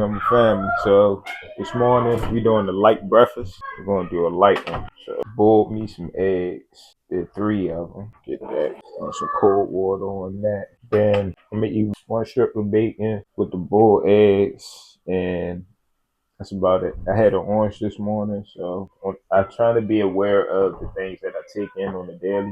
I'm family. So this morning we doing a light breakfast. We're gonna do a light one. So boiled me some eggs. Did three of them. Get that. And some cold water on that. Then I'm gonna eat one strip of bacon with the boiled eggs, and that's about it. I had an orange this morning, so I try to be aware of the things that I take in on the daily.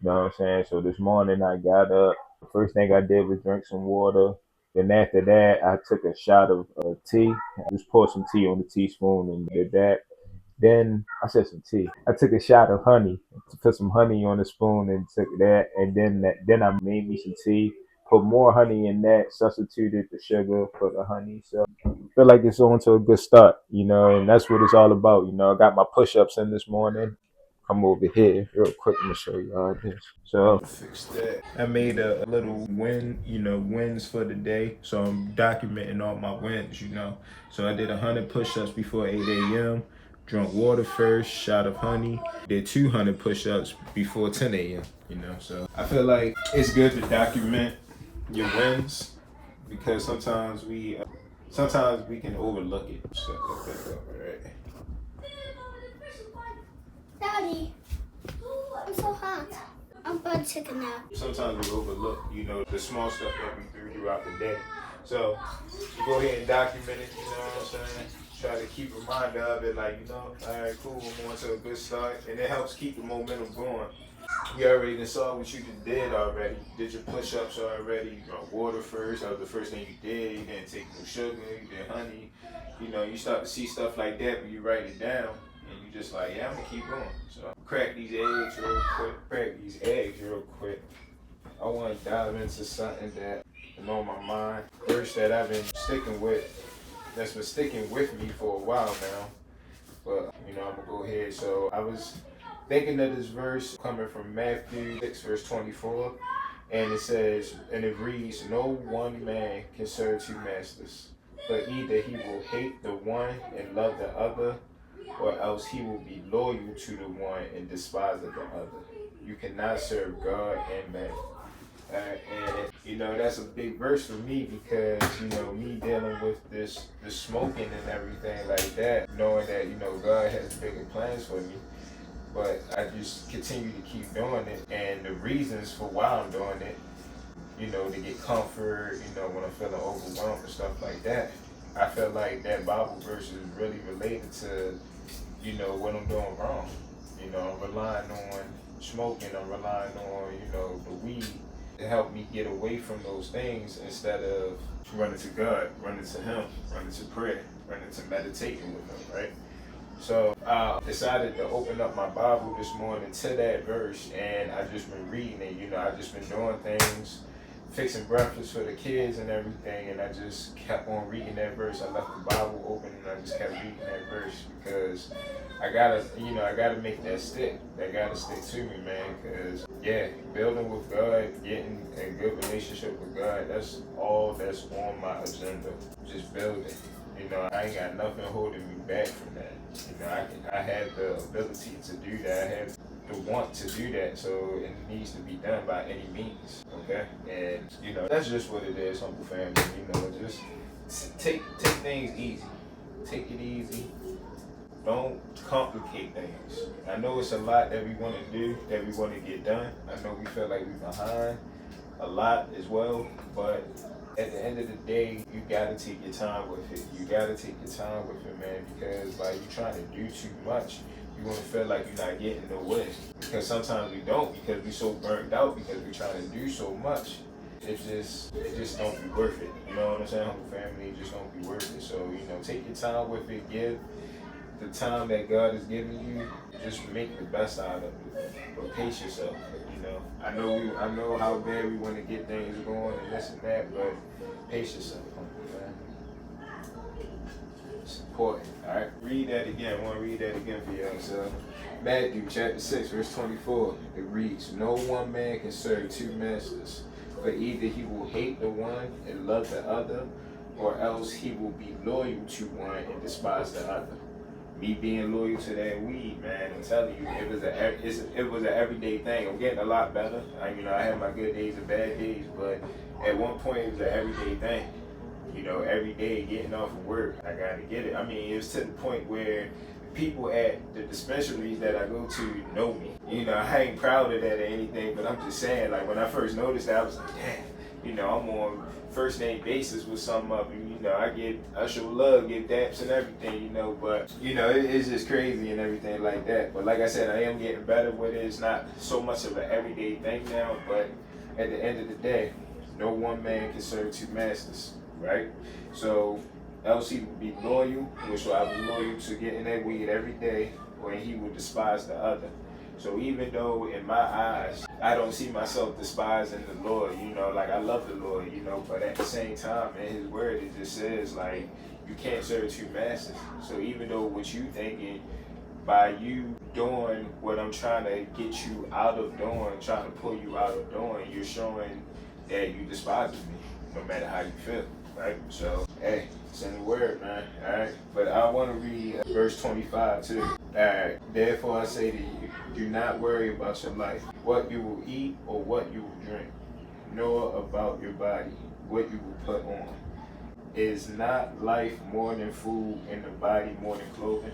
You know what I'm saying? So this morning I got up. The first thing I did was drink some water. Then after that, I took a shot of tea. I just poured some tea on the teaspoon and did that. Then I said some tea. I took a shot of honey, put some honey on the spoon and took that. And then I made me some tea. Put more honey in that. Substituted the sugar for the honey. So feel like it's on to a good start, and that's what it's all about. I got my push ups in this morning. Come over here real quick. I'm gonna show you all this. So fix that. I made a little wins for the day. So I'm documenting all my wins. So I did 100 push-ups before 8 a.m. Drunk water first, shot of honey. Did 200 push-ups before 10 a.m. So I feel like it's good to document your wins because sometimes we can overlook it. So, right. Daddy, I'm so hot. I'm butt chicken now. Sometimes we overlook, the small stuff that we do throughout the day. So you go ahead and document it, you know what I'm saying? Try to keep a reminder of it, like, all right, cool, I'm on to a good start. And it helps keep the momentum going. You already saw what you did already. Did your push-ups already. You drank water first. That was the first thing you did. You didn't take no sugar. You did honey. You start to see stuff like that, but you write it down. And you just like, yeah, I'm going to keep going. So crack these eggs real quick. I want to dive into something that is on my mind. Verse that I've been sticking with. That's been sticking with me for a while now. But, I'm going to go ahead. So I was thinking of this verse coming from Matthew 6, verse 24. And it reads, no one man can serve two masters. But either he will hate the one and love the other, or else he will be loyal to the one and despise the other. You cannot serve God and man. And that's a big verse for me because me dealing with this smoking and everything like that, knowing that God has bigger plans for me, but I just continue to keep doing it, and the reasons for why I'm doing it, to get comfort, when I'm feeling overwhelmed and stuff like that. I feel like that Bible verse is really related to what I'm doing wrong. I'm relying on smoking, I'm relying on, the weed to help me get away from those things instead of running to God, running to Him, running to prayer, running to meditating with Him, right? So I decided to open up my Bible this morning to that verse, and I just been reading it. I just been doing things, fixing breakfast for the kids and everything, and I just kept on reading that verse. I left the Bible open and I just kept reading that verse because I gotta make that stick. That gotta stick to me, man. Because building with God, getting a good relationship with God, that's all that's on my agenda. Just building. I ain't got nothing holding me back from that. I have the ability to do that. I have the want to do that, so it needs to be done by any means. Okay, and that's just what it is, humble family. Just take things easy. Take it easy. Don't complicate things. I know it's a lot that we want to do, that we want to get done. I know we feel like we're behind a lot as well, but at the end of the day, you gotta take your time with it. You gotta take your time with it, man, because like you're trying to do too much, you're gonna feel like you're not getting nowhere. Because sometimes we don't, because we're so burnt out, because we're trying to do so much. It just don't be worth it. You know what I'm saying? Humble family, it just don't be worth it. So take your time with it. Give the time that God is giving you. Just make the best out of it. But pace yourself. I know how bad we want to get things going and this and that, but pace yourself, man. It's important. All right, read that again. I want to read that again for y'all. So, Matthew chapter 6, verse 24. It reads, no one man can serve two masters, but either he will hate the one and love the other, or else he will be loyal to one and despise the other. Me being loyal to that weed, man, I'm telling you, it was an everyday thing. I'm getting a lot better. I have my good days and bad days, but at one point it was an everyday thing. You know, every day getting off of work, I gotta get it. I mean, it was to the point where people at the dispensaries that I go to know me. You know, I ain't proud of that or anything, but I'm just saying, like, when I first noticed that, I was like, damn, you know, I'm on first name basis with some of them. You know, I show love, get daps and everything, you know, but, you know, it's just crazy and everything like that. But like I said, I am getting better with it. It's not so much of an everyday thing now, but at the end of the day, no one man can serve two masters, right? So LC will be loyal, which I will be loyal to getting that weed every day, or he will despise the other. So even though in my eyes, I don't see myself despising the Lord, you know, like I love the Lord, you know, but at the same time, in his word, it just says, like, you can't serve two masters. So even though what you thinking, by you doing what I'm trying to get you out of doing, trying to pull you out of doing, you're showing that you despise me, no matter how you feel, right? So, hey, it's in the word, man, all right? But I want to read verse 25 too. All right, therefore I say to you, do not worry about your life, what you will eat or what you will drink, nor about your body, what you will put on. Is not life more than food and the body more than clothing?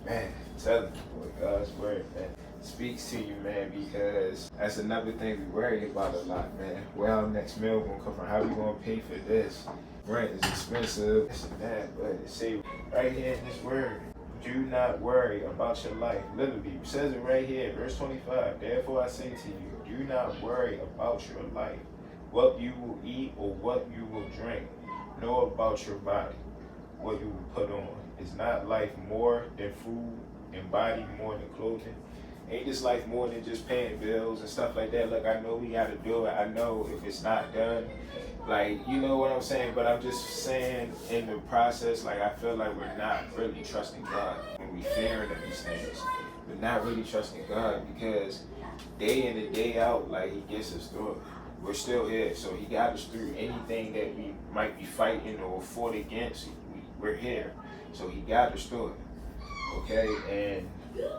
Man, tell me, boy, God's word, man, speaks to you, man, because that's another thing we worry about a lot, man. Where our next meal gonna come from? How we gonna pay for this? Rent is expensive, this and that, but it say right here in this word, do not worry about your life. Literally, it says it right here, verse 25. Therefore I say to you, do not worry about your life, what you will eat or what you will drink, nor about your body, what you will put on. Is not life more than food and body more than clothing? Ain't this life more than just paying bills and stuff like that? Look, I know we gotta do it. I know if it's not done, like, you know what I'm saying? But I'm just saying in the process, like, I feel like we're not really trusting God when we fearing of these things. We're not really trusting God because day in and day out, like, he gets us through it. We're still here, so he got us through anything that we might be fighting or fought against. We're here, so he got us through it, okay? And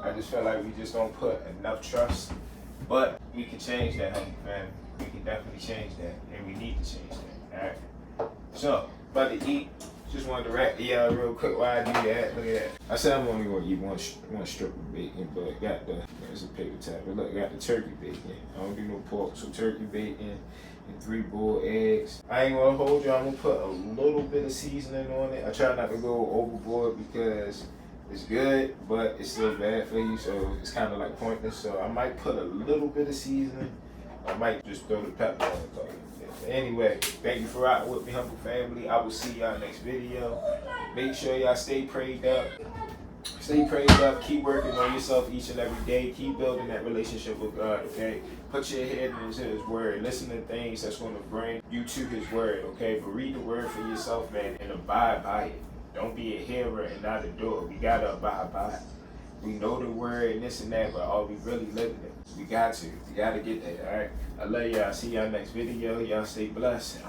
I just feel like we just don't put enough trust, but we can change that, honey, fam. We can definitely change that, and we need to change that, all right? So, about to eat. Just wanted to wrap y'all real quick while I do that. Look at that. I said I'm only gonna eat one strip of bacon, but got there's a paper towel. But look, got the turkey bacon. I don't do no pork, so turkey bacon and 3 boiled eggs. I ain't gonna hold you. I'm gonna put a little bit of seasoning on it. I try not to go overboard because it's good, but it's still bad for you, so it's kind of like pointless. So I might put a little bit of seasoning. I might just throw the pepper on it. Anyway, thank you for rocking with me, humble family. I will see y'all next video. Make sure y'all stay prayed up. Stay prayed up. Keep working on yourself each and every day. Keep building that relationship with God, okay? Put your head into his word. Listen to things that's going to bring you to his word, okay? But read the word for yourself, man, and abide by it. Don't be a hearer and not a doer. We got to abide by it. We know the word and this and that, but are we really living it? We got to. We got to get that, all right? I love y'all. See y'all next video. Y'all stay blessed.